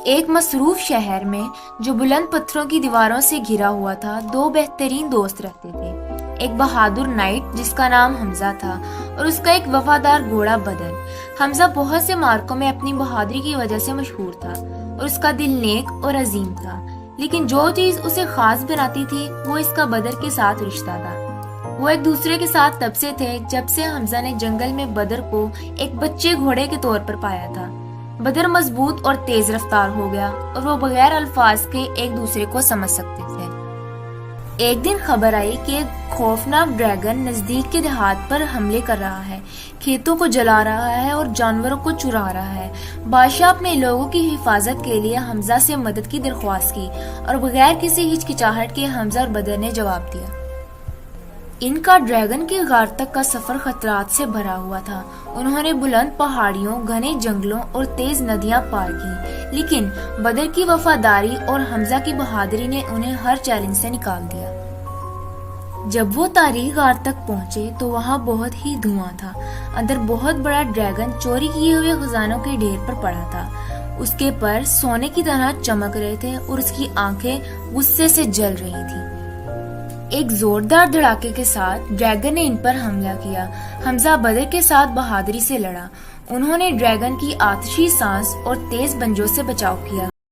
ایک مصروف شہر میں جو بلند پتھروں کی دیواروں سے گھرا ہوا تھا، دو بہترین دوست رہتے تھے۔ ایک بہادر نائٹ جس کا نام حمزہ تھا اور اس کا ایک وفادار گھوڑا بدر۔ حمزہ بہت سے معرکوں میں اپنی بہادری کی وجہ سے مشہور تھا اور اس کا دل نیک اور عظیم تھا، لیکن جو چیز اسے خاص بناتی تھی وہ اس کا بدر کے ساتھ رشتہ تھا۔ وہ ایک دوسرے کے ساتھ تب سے تھے جب سے حمزہ نے جنگل میں بدر کو ایک بچے گھوڑے کے طور پر پایا تھا۔ بدر مضبوط اور تیز رفتار ہو گیا اور وہ بغیر الفاظ کے ایک دوسرے کو سمجھ سکتے تھے۔ ایک دن خبر آئی کہ ایک خوفناک ڈریگن نزدیک کے دیہات پر حملے کر رہا ہے، کھیتوں کو جلا رہا ہے اور جانوروں کو چرا رہا ہے۔ بادشاہ اپنے لوگوں کی حفاظت کے لیے حمزہ سے مدد کی درخواست کی اور بغیر کسی ہچکچاہٹ کے حمزہ اور بدر نے جواب دیا۔ ان کا ڈریگن کے غار تک کا سفر خطرات سے بھرا ہوا تھا۔ انہوں نے بلند پہاڑیوں، گھنے جنگلوں اور تیز ندیاں پار کی، لیکن بدر کی وفاداری اور حمزہ کی بہادری نے انہیں ہر چیلنج سے نکال دیا۔ جب وہ تاریخ غار تک پہنچے تو وہاں بہت ہی دھواں تھا۔ اندر بہت بڑا ڈریگن چوری کیے ہوئے خزانوں کے ڈھیر پر پڑا تھا۔ اس کے پر سونے کی طرح چمک رہے تھے اور اس کی آنکھیں غصے سے جل رہی تھیں۔ ایک زوردار دھڑاکے کے ساتھ ڈریگن نے ان پر حملہ کیا۔ حمزہ بدر کے ساتھ بہادری سے لڑا۔ انہوں نے ڈریگن کی آتشی سانس اور تیز پنجوں سے بچاؤ کیا۔